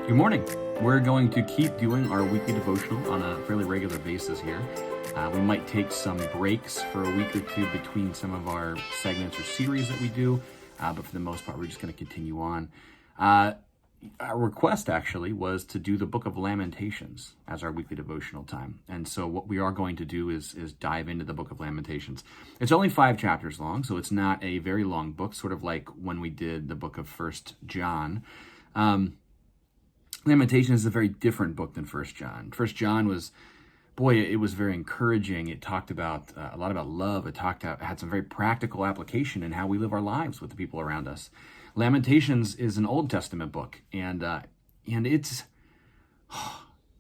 Good morning. We're going to keep doing our weekly devotional on a fairly regular basis here. We might take some breaks for a week or two between some of our segments or series that we do, but for the most part, we're just going to continue on. Our request actually was to do the book of Lamentations as our weekly devotional time. And so what we are going to do is dive into the book of Lamentations. It's only 5 chapters long, so it's not a very long book, sort of like when we did the book of First John. Lamentations is a very different book than First John. First John was, it was very encouraging. It talked about a lot about love. It had some very practical application in how we live our lives with the people around us. Lamentations is an Old Testament book, and it's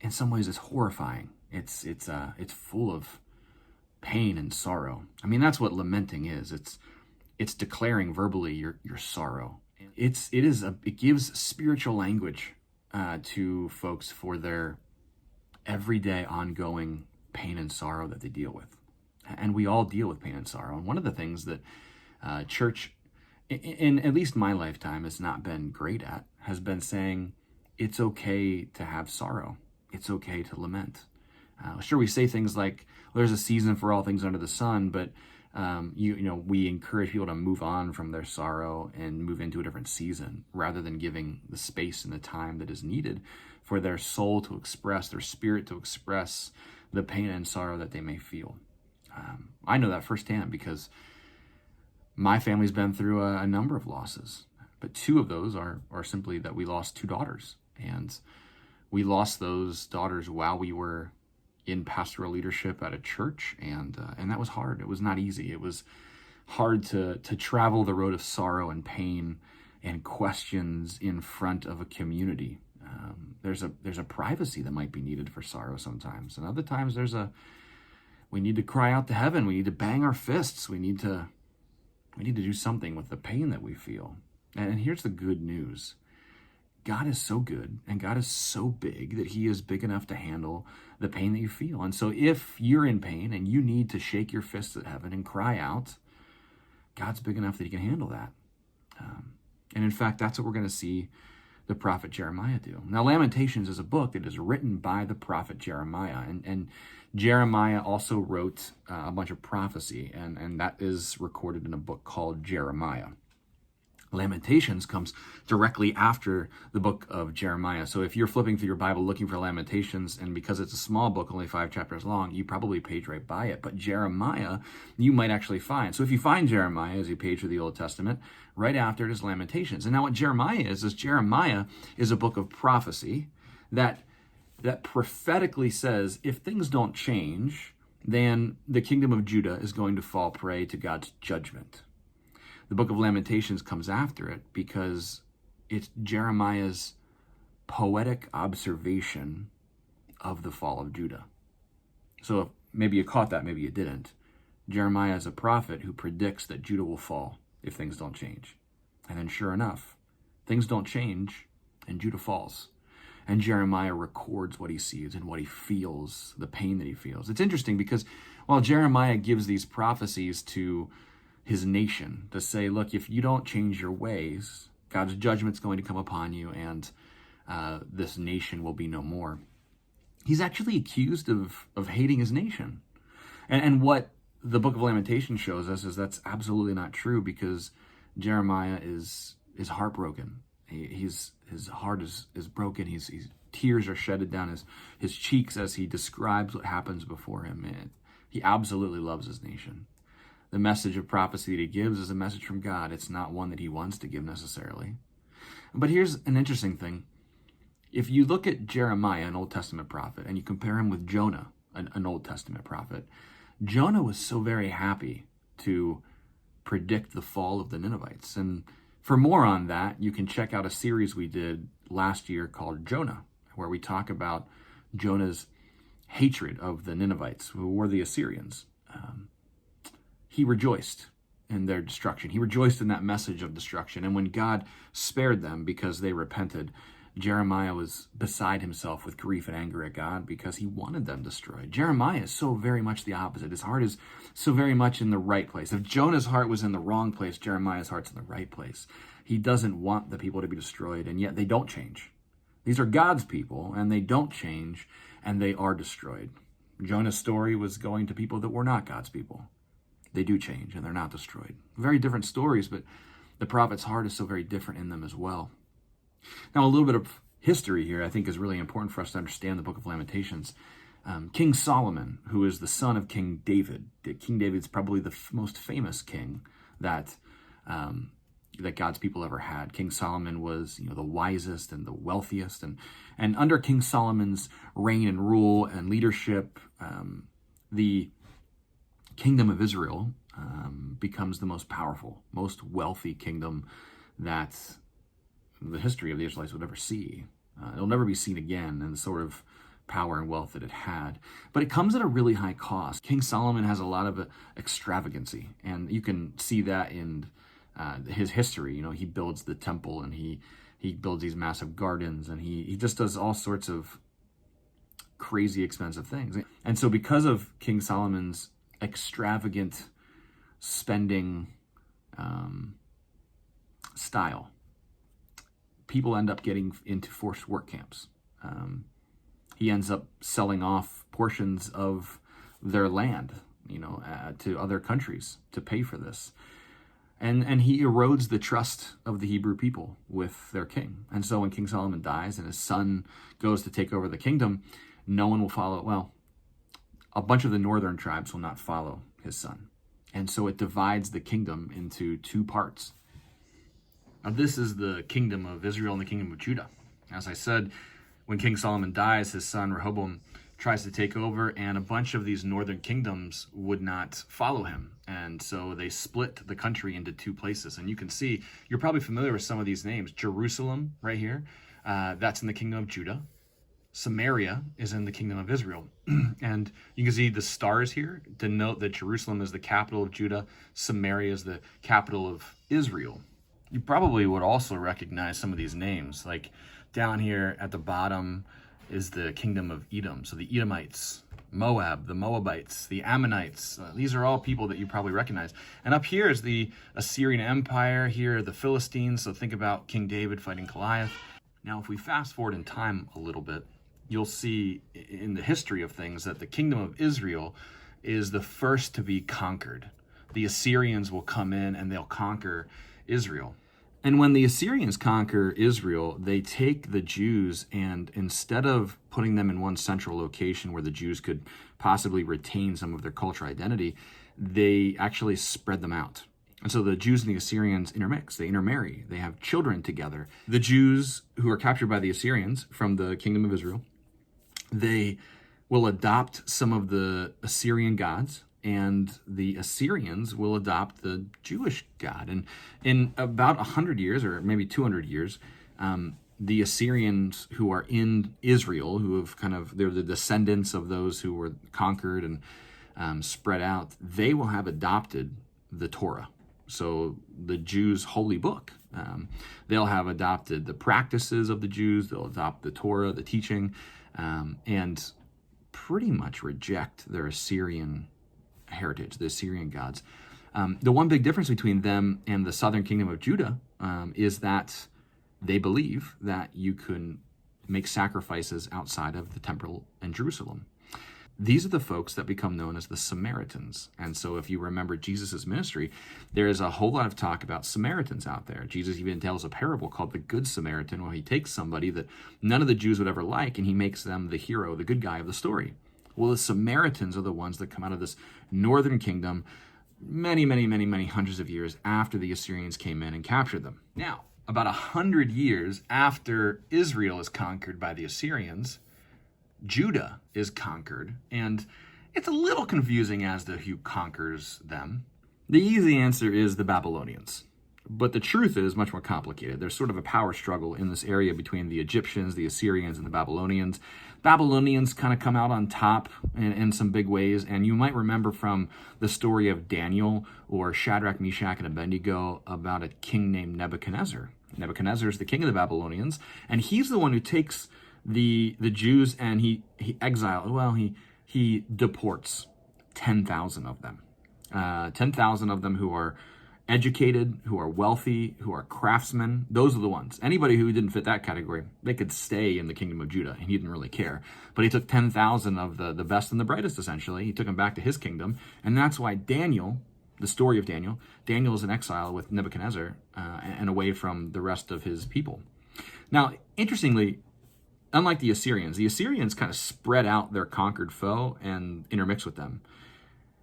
in some ways it's horrifying. It's full of pain and sorrow. I mean, that's what lamenting is. It's declaring verbally your sorrow. It gives spiritual language to folks for their everyday ongoing pain and sorrow that they deal with. And we all deal with pain and sorrow. And one of the things that church, in at least my lifetime, has not been great at, has been saying it's okay to have sorrow. It's okay to lament. Sure, we say things like, well, there's a season for all things under the sun, but we encourage people to move on from their sorrow and move into a different season rather than giving the space and the time that is needed for their soul to express, their spirit to express the pain and sorrow that they may feel. I know that firsthand because my family's been through a number of losses, but 2 of those are simply that we lost 2 daughters, and we lost those daughters while we were in pastoral leadership at a church, and that was hard. It was not easy. It was hard to travel the road of sorrow and pain and questions in front of a community. There's a privacy that might be needed for sorrow sometimes, and other times we need to cry out to heaven. We need to bang our fists. We need to do something with the pain that we feel. And here's the good news. God is so good and God is so big that he is big enough to handle the pain that you feel. And so if you're in pain and you need to shake your fists at heaven and cry out, God's big enough that he can handle that. And in fact, that's what we're going to see the prophet Jeremiah do. Now, Lamentations is a book that is written by the prophet Jeremiah. And Jeremiah also wrote a bunch of prophecy, and that is recorded in a book called Jeremiah. Lamentations comes directly after the book of Jeremiah. So if you're flipping through your Bible looking for Lamentations, and because it's a small book, only 5 chapters long, you probably page right by it. But Jeremiah, you might actually find. So if you find Jeremiah as you page through the Old Testament, right after it is Lamentations. And now what Jeremiah is Jeremiah is a book of prophecy that prophetically says if things don't change, then the kingdom of Judah is going to fall prey to God's judgment. The book of Lamentations comes after it because it's Jeremiah's poetic observation of the fall of Judah. So maybe you caught that, maybe you didn't. Jeremiah is a prophet who predicts that Judah will fall if things don't change. And then sure enough, things don't change and Judah falls. And Jeremiah records what he sees and what he feels, the pain that he feels. It's interesting because while Jeremiah gives these prophecies to his nation to say, look, if you don't change your ways, God's judgment's going to come upon you and this nation will be no more. He's actually accused of hating his nation. And what the book of Lamentations shows us is that's absolutely not true because Jeremiah is heartbroken. His heart is broken. He's tears are shedded down his cheeks as he describes what happens before him. And he absolutely loves his nation. The message of prophecy that he gives is a message from God. It's not one that he wants to give necessarily. But here's an interesting thing. If you look at Jeremiah, an Old Testament prophet, and you compare him with Jonah, an Old Testament prophet, Jonah was so very happy to predict the fall of the Ninevites. And for more on that, you can check out a series we did last year called Jonah, where we talk about Jonah's hatred of the Ninevites, who were the Assyrians. He rejoiced in their destruction. He rejoiced in that message of destruction. And when God spared them because they repented, Jeremiah was beside himself with grief and anger at God because he wanted them destroyed. Jeremiah is so very much the opposite. His heart is so very much in the right place. If Jonah's heart was in the wrong place, Jeremiah's heart's in the right place. He doesn't want the people to be destroyed, and yet they don't change. These are God's people, and they don't change, and they are destroyed. Jonah's story was going to people that were not God's people. They do change, and they're not destroyed. Very different stories, but the prophet's heart is so very different in them as well. Now, a little bit of history here I think is really important for us to understand the book of Lamentations. King Solomon, who is the son of King David. King David's probably the most famous king that God's people ever had. King Solomon was, the wisest and the wealthiest, and under King Solomon's reign and rule and leadership, the kingdom of Israel becomes the most powerful, most wealthy kingdom that the history of the Israelites would ever see. It'll never be seen again in the sort of power and wealth that it had. But it comes at a really high cost. King Solomon has a lot of extravagancy, and you can see that in his history. He builds the temple, and he builds these massive gardens, and he just does all sorts of crazy expensive things. And so because of King Solomon's extravagant spending style, people end up getting into forced work camps. He ends up selling off portions of their land, to other countries to pay for this. And he erodes the trust of the Hebrew people with their king. And so when King Solomon dies and his son goes to take over the kingdom, no one will follow. Well, a bunch of the northern tribes will not follow his son. And so it divides the kingdom into two parts. Now, this is the kingdom of Israel and the kingdom of Judah. As I said, when King Solomon dies, his son Rehoboam tries to take over, and a bunch of these northern kingdoms would not follow him. And so they split the country into two places. And you can see, you're probably familiar with some of these names. Jerusalem, right here, that's in the kingdom of Judah. Samaria is in the kingdom of Israel. And you can see the stars here denote that Jerusalem is the capital of Judah. Samaria is the capital of Israel. You probably would also recognize some of these names. Like down here at the bottom is the kingdom of Edom. So the Edomites, Moab, the Moabites, the Ammonites. These are all people that you probably recognize. And up here is the Assyrian Empire. Here are the Philistines. So think about King David fighting Goliath. Now, if we fast forward in time a little bit, you'll see in the history of things that the kingdom of Israel is the first to be conquered. The Assyrians will come in and they'll conquer Israel. And when the Assyrians conquer Israel, they take the Jews, and instead of putting them in one central location where the Jews could possibly retain some of their cultural identity, they actually spread them out. And so the Jews and the Assyrians intermix, they intermarry, they have children together. The Jews who are captured by the Assyrians from the kingdom of Israel, they will adopt some of the Assyrian gods, and the Assyrians will adopt the Jewish God. And in about 100 years, or maybe 200 years, the Assyrians who are in Israel, who have they're the descendants of those who were conquered and spread out, they will have adopted the Torah. So the Jews' holy book. They'll have adopted the practices of the Jews, they'll adopt the Torah, the teaching, and pretty much reject their Assyrian heritage, the Assyrian gods. The one big difference between them and the southern kingdom of Judah is that they believe that you can make sacrifices outside of the temple in Jerusalem. These are the folks that become known as the Samaritans. And so if you remember Jesus' ministry, there is a whole lot of talk about Samaritans out there. Jesus even tells a parable called the Good Samaritan, where he takes somebody that none of the Jews would ever like, and he makes them the hero, the good guy of the story. Well, the Samaritans are the ones that come out of this northern kingdom many, many, many, many hundreds of years after the Assyrians came in and captured them. Now, about 100 years after Israel is conquered by the Assyrians, Judah is conquered, and it's a little confusing as to who conquers them. The easy answer is the Babylonians. But the truth is much more complicated. There's sort of a power struggle in this area between the Egyptians, the Assyrians, and the Babylonians. Babylonians kind of come out on top in some big ways, and you might remember from the story of Daniel or Shadrach, Meshach, and Abednego about a king named Nebuchadnezzar. Nebuchadnezzar is the king of the Babylonians, and he's the one who takes the Jews and he deports 10,000 of them. 10,000 of them who are educated, who are wealthy, who are craftsmen. Those are the ones. Anybody who didn't fit that category, they could stay in the kingdom of Judah, and he didn't really care. But he took 10,000 of the best and the brightest, essentially. He took them back to his kingdom, and that's why Daniel, the story of Daniel is in exile with Nebuchadnezzar and away from the rest of his people. Now, interestingly, unlike the Assyrians kind of spread out their conquered foe and intermix with them.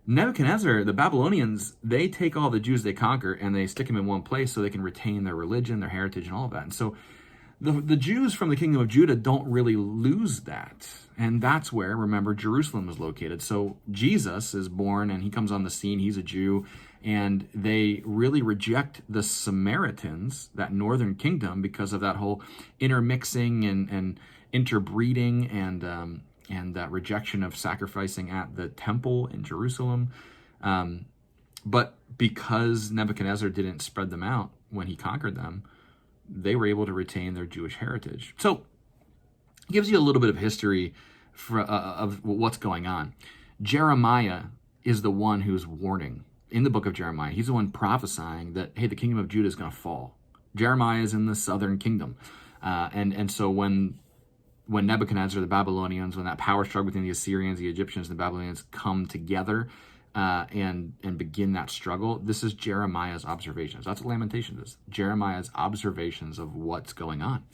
Nebuchadnezzar, the Babylonians, they take all the Jews they conquer and they stick them in one place so they can retain their religion, their heritage, and all of that. And so the Jews from the kingdom of Judah don't really lose that. And that's where, remember, Jerusalem is located. So Jesus is born and he comes on the scene. He's a Jew. And they really reject the Samaritans, that northern kingdom, because of that whole intermixing and interbreeding and that rejection of sacrificing at the temple in Jerusalem. But because Nebuchadnezzar didn't spread them out when he conquered them, they were able to retain their Jewish heritage. So it gives you a little bit of history of what's going on. Jeremiah is the one who's warning. In the book of Jeremiah, he's the one prophesying that, hey, the kingdom of Judah is going to fall. Jeremiah is in the southern kingdom. And so when Nebuchadnezzar, the Babylonians, when that power struggle between the Assyrians, the Egyptians, and the Babylonians come together and begin that struggle, this is Jeremiah's observations. That's what Lamentations is. Jeremiah's observations of what's going on.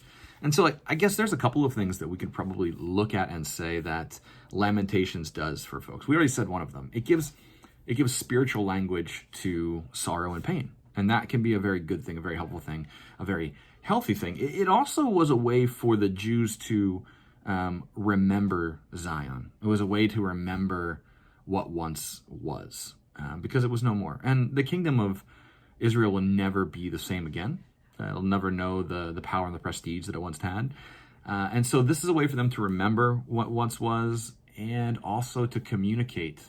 And so I guess there's a couple of things that we could probably look at and say that Lamentations does for folks. We already said one of them. It gives spiritual language to sorrow and pain. And that can be a very good thing, a very helpful thing, a very healthy thing. It also was a way for the Jews to remember Zion. It was a way to remember what once was, because it was no more. And the kingdom of Israel will never be the same again. It'll never know the power and the prestige that it once had. And so this is a way for them to remember what once was, and also to communicate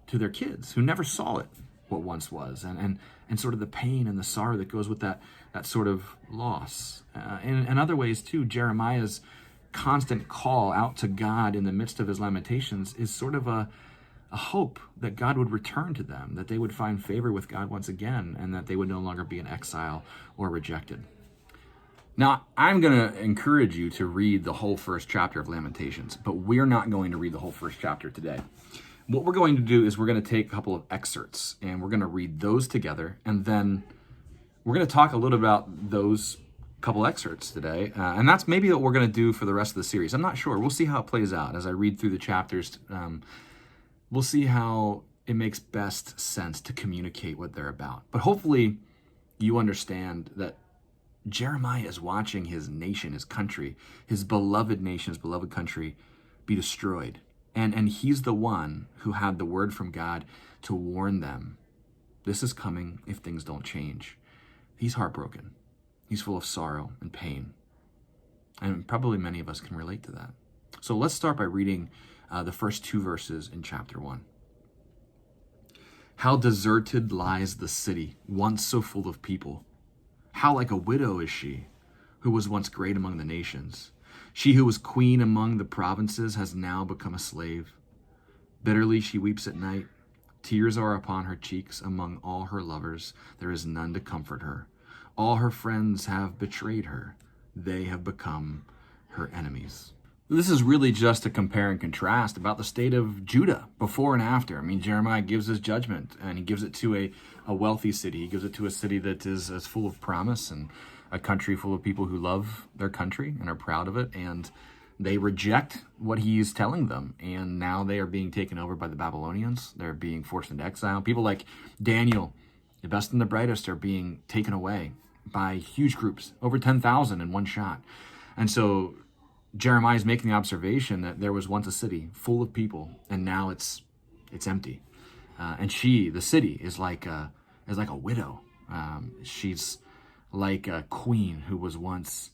to their kids who never saw it, what once was, and sort of the pain and the sorrow that goes with that sort of loss. In other ways too, Jeremiah's constant call out to God in the midst of his lamentations is sort of a hope that God would return to them, that they would find favor with God once again, and that they would no longer be in exile or rejected. Now, I'm going to encourage you to read the whole first chapter of Lamentations, but we're not going to read the whole first chapter today. What we're going to do is we're going to take a couple of excerpts and we're going to read those together, and then we're going to talk a little about those couple excerpts today, and that's maybe what we're going to do for the rest of the series. I'm not sure. We'll see how it plays out as I read through the chapters. We'll see how it makes best sense to communicate what they're about. But hopefully you understand that Jeremiah is watching his nation, his country, his beloved nation, his beloved country be destroyed. And he's the one who had the word from God to warn them. This is coming if things don't change. He's heartbroken. He's full of sorrow and pain. And probably many of us can relate to that. So let's start by reading the first two verses in chapter 1. How deserted lies the city, once so full of people. How like a widow is she, who was once great among the nations. She who was queen among the provinces has now become a slave. Bitterly she weeps at night. Tears are upon her cheeks. Among all her lovers, there is none to comfort her. All her friends have betrayed her. They have become her enemies. This is really just a compare and contrast about the state of Judah before and after. I mean, Jeremiah gives his judgment, and he gives it to a wealthy city. He gives it to a city that is full of promise, and a country full of people who love their country and are proud of it, and they reject what he's telling them. And now they are being taken over by the Babylonians. They're being forced into exile. People like Daniel, the best and the brightest, are being taken away by huge groups, over 10,000 in one shot. And so Jeremiah is making the observation that there was once a city full of people, and now it's empty. And she, the city, is like a widow. She's like a queen who was once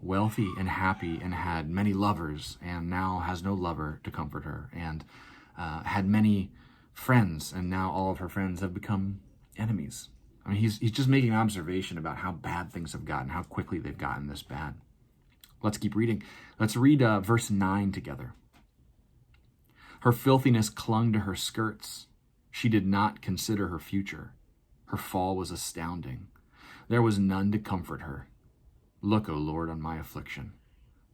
wealthy and happy and had many lovers, and now has no lover to comfort her, and had many friends, and now all of her friends have become enemies. I mean, he's just making an observation about how bad things have gotten, how quickly they've gotten this bad. Let's keep reading. Let's read verse 9 together. Her filthiness clung to her skirts. She did not consider her future. Her fall was astounding. There was none to comfort her. Look, O Lord, on my affliction,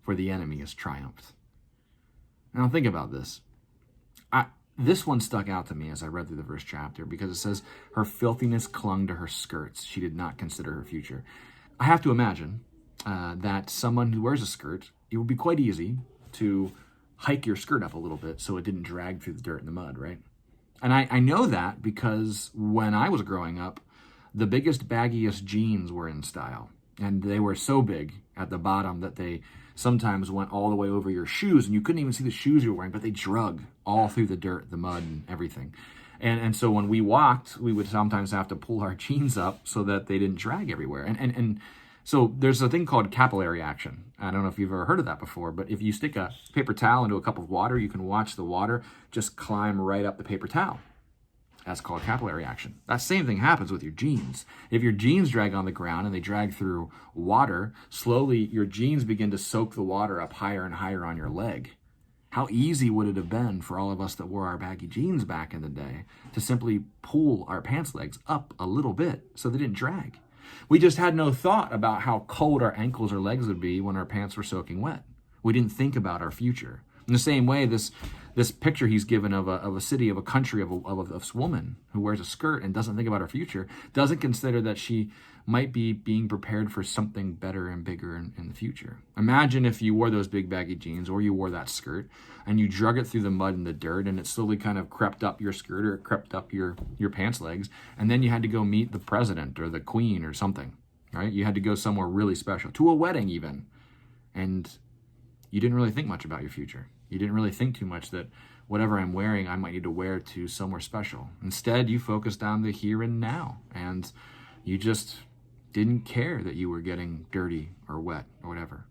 for the enemy has triumphed. Now think about this. This one stuck out to me as I read through the first chapter because it says, her filthiness clung to her skirts. She did not consider her future. I have to imagine that someone who wears a skirt, it would be quite easy to hike your skirt up a little bit so it didn't drag through the dirt and the mud, right? And I know that because when I was growing up, the biggest, baggiest jeans were in style. And they were so big at the bottom that they sometimes went all the way over your shoes, and you couldn't even see the shoes you were wearing, but they drug all through the dirt, the mud, and everything. And so when we walked, we would sometimes have to pull our jeans up so that they didn't drag everywhere. And so there's a thing called capillary action. I don't know if you've ever heard of that before, but if you stick a paper towel into a cup of water, you can watch the water just climb right up the paper towel. That's called capillary action. That same thing happens with your jeans. If your jeans drag on the ground and they drag through water, slowly your jeans begin to soak the water up higher and higher on your leg. How easy would it have been for all of us that wore our baggy jeans back in the day to simply pull our pants legs up a little bit so they didn't drag? We just had no thought about how cold our ankles or legs would be when our pants were soaking wet. We didn't think about our future. In the same way, this picture he's given of a city, of a country, of a woman who wears a skirt and doesn't think about her future, doesn't consider that she might be being prepared for something better and bigger in the future. Imagine if you wore those big baggy jeans or you wore that skirt and you drug it through the mud and the dirt and it slowly kind of crept up your skirt or crept up your pants legs, and then you had to go meet the president or the queen or something, right? You had to go somewhere really special, to a wedding even, and you didn't really think much about your future. You didn't really think too much that whatever I'm wearing, I might need to wear to somewhere special. Instead, you focused on the here and now, and you just didn't care that you were getting dirty or wet or whatever.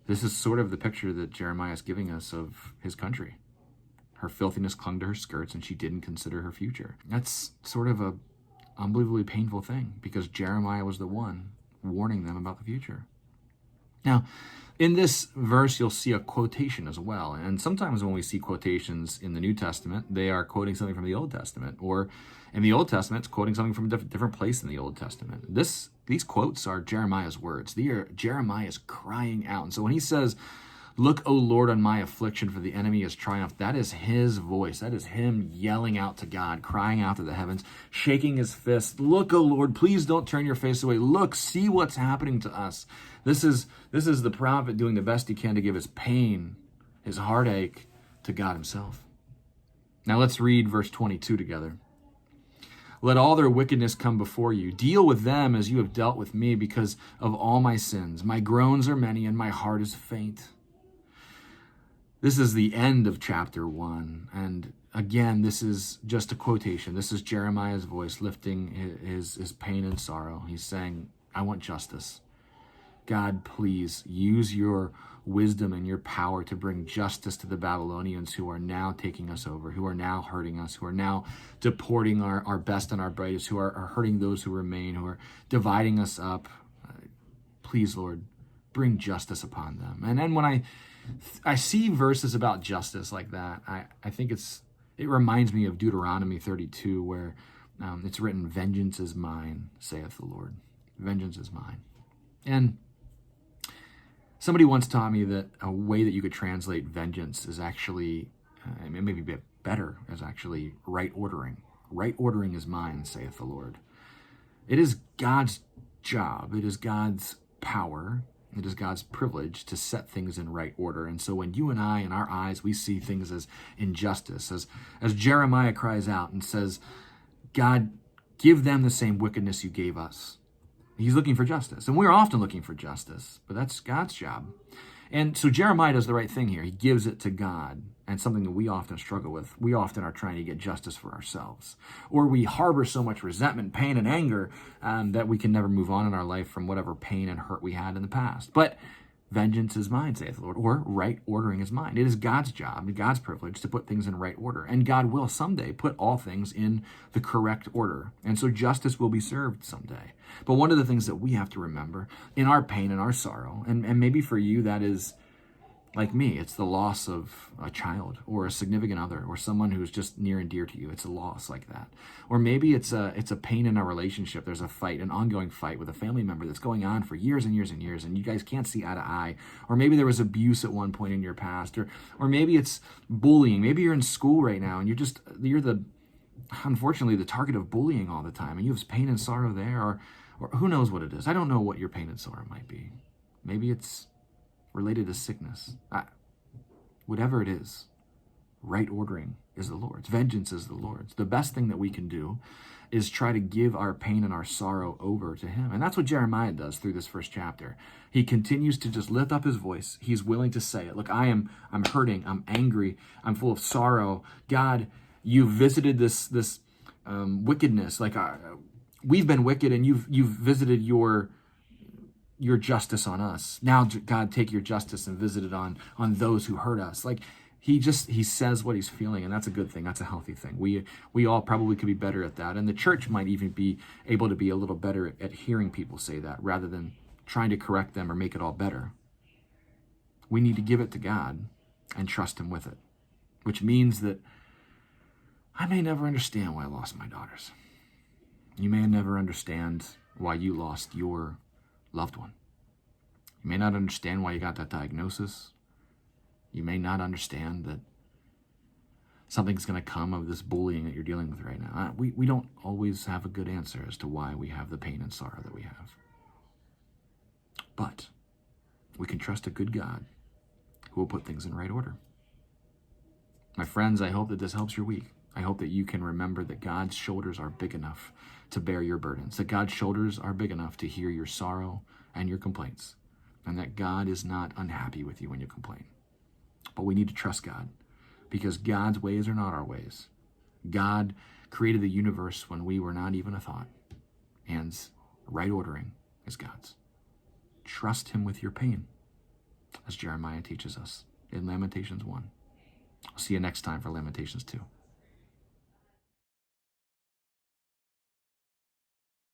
This is sort of the picture that Jeremiah is giving us of his country. Her filthiness clung to her skirts, and she didn't consider her future. That's sort of a unbelievably painful thing because Jeremiah was the one warning them about the future. Now, in this verse, you'll see a quotation as well. And sometimes when we see quotations in the New Testament, they are quoting something from the Old Testament. Or in the Old Testament, it's quoting something from a different place in the Old Testament. These quotes are Jeremiah's words. They are Jeremiah's crying out. And so when he says, "Look, O Lord, on my affliction, for the enemy has triumphed," that is his voice. That is him yelling out to God, crying out to the heavens, shaking his fist. "Look, O Lord, please don't turn your face away. Look, see what's happening to us." This is the prophet doing the best he can to give his pain, his heartache, to God himself. Now let's read verse 22 together. "Let all their wickedness come before you. Deal with them as you have dealt with me because of all my sins. My groans are many and my heart is faint." This is the end of chapter 1. And again, this is just a quotation. This is Jeremiah's voice lifting his pain and sorrow. He's saying, I want justice. God, please use your wisdom and your power to bring justice to the Babylonians who are now taking us over, who are now hurting us, who are now deporting our best and our brightest, who are hurting those who remain, who are dividing us up. Please, Lord, bring justice upon them. And then when I see verses about justice like that, I think it reminds me of Deuteronomy 32, where it's written, "Vengeance is mine, saith the Lord." Vengeance is mine. And somebody once taught me that a way that you could translate vengeance is actually, maybe a bit better, is actually right ordering. Right ordering is mine, saith the Lord. It is God's job. It is God's power. It is God's privilege to set things in right order. And so when you and I, in our eyes, we see things as injustice, as Jeremiah cries out and says, God, give them the same wickedness you gave us. He's looking for justice. And we're often looking for justice, but that's God's job. And so Jeremiah does the right thing here. He gives it to God, and something that we often struggle with. We often are trying to get justice for ourselves. Or we harbor so much resentment, pain, and anger that we can never move on in our life from whatever pain and hurt we had in the past. But vengeance is mine, saith the Lord, or right ordering is mine. It is God's job, God's privilege to put things in right order. And God will someday put all things in the correct order. And so justice will be served someday. But one of the things that we have to remember in our pain and our sorrow, and maybe for you that is Like me, it's the loss of a child or a significant other or someone who's just near and dear to you. It's a loss like that. Or maybe it's a pain in a relationship. There's a fight, an ongoing fight with a family member that's going on for years and years and years, and you guys can't see eye to eye. Or maybe there was abuse at one point in your past, or maybe it's bullying. Maybe you're in school right now and you're unfortunately the target of bullying all the time, and you have pain and sorrow there, or who knows what it is. I don't know what your pain and sorrow might be. Maybe it's related to sickness. Whatever it is, right ordering is the Lord's. Vengeance is the Lord's. The best thing that we can do is try to give our pain and our sorrow over to him. And that's what Jeremiah does through this first chapter. He continues to just lift up his voice. He's willing to say it. Look, I'm hurting. I'm angry. I'm full of sorrow. God, you visited this wickedness. Like we've been wicked, and you've visited your justice on us. Now, God, take your justice and visit it on those who hurt us. Like he says what he's feeling, and that's a good thing. That's a healthy thing. We all probably could be better at that, and the church might even be able to be a little better at hearing people say that rather than trying to correct them or make it all better. We need to give it to God and trust him with it, which means that I may never understand why I lost my daughters. You may never understand why you lost your loved one. You may not understand why you got that diagnosis. You may not understand that something's going to come of this bullying that you're dealing with right now. We don't always have a good answer as to why we have the pain and sorrow that we have. But we can trust a good God who will put things in right order. My friends, I hope that this helps your week. I hope that you can remember that God's shoulders are big enough to bear your burdens, that God's shoulders are big enough to hear your sorrow and your complaints, and that God is not unhappy with you when you complain. But we need to trust God, because God's ways are not our ways. God created the universe when we were not even a thought, and right ordering is God's. Trust him with your pain, as Jeremiah teaches us in Lamentations 1. I'll see you next time for Lamentations 2.